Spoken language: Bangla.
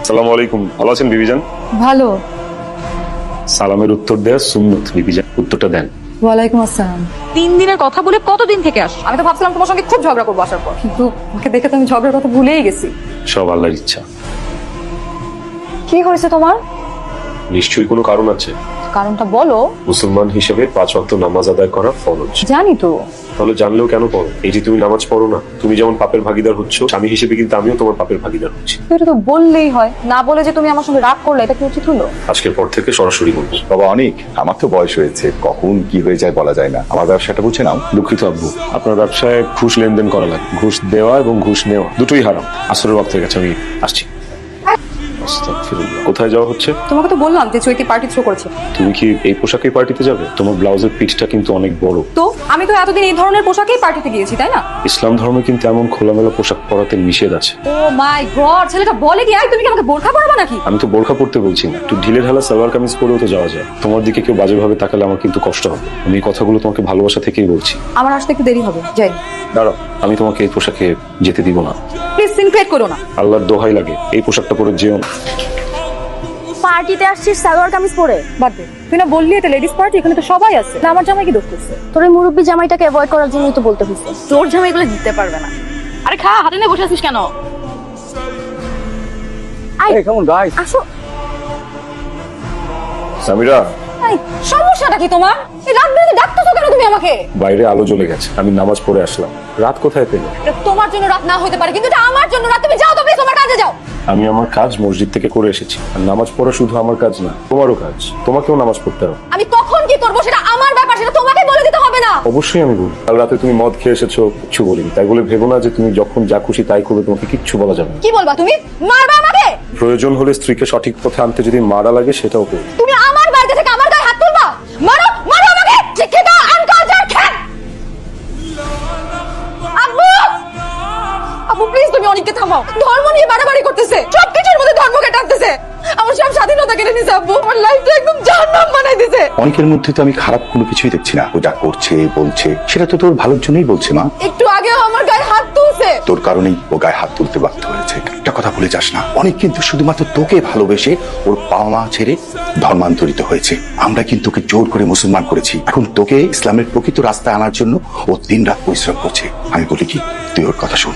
আসসালামু আলাইকুম, ভালো আছেন বিবিজান? ভালো। সালামের উত্তর দেয়া সুন্নত বিবিজান, উত্তরটা দেন। ওয়ালাইকুম আসসালাম। 3 দিনের কথা বলে কতদিন থেকে আস? আমি তো ভাবছিলাম তোমার সঙ্গে খুব ঝগড়া করবো আসার পর, কিন্তু তোমাকে দেখে তো আমি ঝগড়ার কথা ভুলেই গেছি। সব আল্লাহর ইচ্ছা। কি হয়েছে তোমার? নিশ্চয়ই কোনো কারণ আছে। কারণটা বলো। মুসলমান হিসেবে 5 ওয়াক্ত নামাজ আদায় করা ফরজ। জানি তো। তাহলে জানলেও কেন পড়ো? এই যে তুমি নামাজ পড়ো না, তুমি যেমন পাপের ভাগীদার হচ্ছ, স্বামী হিসেবে কিন্তু আমিও তোমার পাপের ভাগীদার হচ্ছি। তো এটা তো বললেই হয়, না বলে যে তুমি আমার সঙ্গে রাগ করলে, এটা কি উচিত হলো? আজকের পর থেকে সরাসরি বলবো। বাবা অনেক, আমার তো বয়স হয়েছে, কখন কি হয়ে যায় বলা যায় না। আমার ব্যবসাটা বুঝে নাও। দুঃখিত আব্বু, আপনার ব্যবসায় ঘুষ লেনদেন করা লাগে। ঘুষ দেওয়া এবং ঘুষ নেওয়া দুটোই হারাম। আসরের ওয়াক্ত হয়ে গেছে, আমি আসছি। আস্তাগফিরুল্লাহ। কোথায় যাওয়া হচ্ছে? তোমাকে তো বললাম যে চৈতি পার্টি থ্রো করেছে। তুমি কি এই পোশাকেই পার্টিতে যাবে? তোমার ব্লাউজের পিঠটা কিন্তু অনেক বড়। তো আমি তো এতদিন এই ধরনের পোশাকেই পার্টিতে গিয়েছি, তাই না? ইসলাম ধর্মে কিন্তু এমন খোলামেলা পোশাক পরাতে নিষেধ আছে। ও মাই গড, ছেলেটা বলে কি তুমি কি আমাকে বোরখা পরাবা নাকি? আমি তো বোরখা পড়তে বলছি না, একটু ঢিলে ঢালা সালোয়ার কামিজ পরেও তো যাওয়া যায়। তোমার দিকে কেউ বাজেভাবে তাকালে আমার কিন্তু কষ্ট হবে। আমি এই কথাগুলো তোমাকে ভালোবাসা থেকেই বলছি। আমার আসতে একটু দেরি হবে, যাই। দাঁড়াও, আমি তোমাকে এই পোশাকে যেতে দিব না। প্লিজ সিনক্রেট করো না। আল্লাহর দোহাই লাগে, এই পোশাকটা পরে যেও না। পার্টিতে আসছিস সালোয়ার কামিজ পরে? বাদ দে, তুই না বললি এটা লেডিস পার্টি, এখানে তো সবাই আছে। না আমার জামাই কি দোষ করছে? তোর এই মুরব্বি জামাইটাকে অ্যাভয়েড করার জন্যই তো বলতে হইছে। তোর জামাই এগুলো দিতে পারবে না। আরে খা, হাতে নিয়ে বসে আছিস কেন? কেমন গাইস? আসো। সামিরা, এই, সমস্যাটা কি তোমার? এই রাত বিরাতে ডাকতেছো কেন তুমি আমাকে? বাইরে আলো জ্বলে গেছে, আমি নামাজ পড়ে আসলাম। রাত কোথায় পেলে? এটা তোমার জন্য রাত না হতে পারে, কিন্তু এটা আমার জন্য রাত। তুমি যাও তো প্লিজ, তোমার কাজে যাও। আমি আমার কাজ মসজিদ থেকে করে এসেছি। আর নামাজ পড়া শুধু আমার কাজ না, তোমারও কাজ। তোমাকেও নামাজ পড়তে হবে। আমি কখন কি করবো সেটা আমার ব্যাপার, সেটা তোমাকে বলে দিতে হবে না। অবশ্যই আমি বলি। কাল রাতে তুমি মদ খেয়ে এসেছো, কিচ্ছু বলিনি। তাই বলে ভেবো না যে তুমি যখন যা খুশি তাই করবে, তোমাকে কিচ্ছু বলা যাবে না। কি বলবা তুমি? মারবা আমাকে? প্রয়োজন হলে স্ত্রীকে সঠিক পথে আনতে যদি মারা লাগে, সেটাও করবে। তুমি আমার বাড়িতে থেকে আমার গায়ে হাত তুলবা? মারো, মারো আমাকে। শিক্ষিত আনকালচার খ্যাত। আব্বু, আব্বু প্লিজ তুমি অনেককে থামাও। ধর্ম নিয়ে বাড়াবাড়ি করতেছে, সবকিছুর মধ্যে ধর্মকে টানতেছে। আমার সব স্বাধীনতা কেড়ে নিছে আব্বু, আমার লাইফটা একদম জাহান্নাম বানাই দিছে। অনেকের মধ্যে তো আমি খারাপ কোনো কিছুই দেখছি না। ও যা করছে বলছে সেটা তো তোর ভালোর জন্যই বলছে মা। একটু আগেও আমার গায়ে হাত তুলছে। তোর কারণেই ও গায়ে হাত তুলতে বাধ্য হয়েছে। একটা কথা ভুলে যাস না, অনেক কিন্তু শুধুমাত্র তোকে ভালোবেসে ওর বাবা মা ছেড়ে ধর্মান্তরিত হয়েছে। আমরা কিন্তু ওকে জোর করে মুসলমান করেছি। এখন তোকে ইসলামের প্রকৃত রাস্তায় আনার জন্য ও দিনরাত পরিশ্রম করছে। আমি বলি কি, তুই ওর কথা শোন।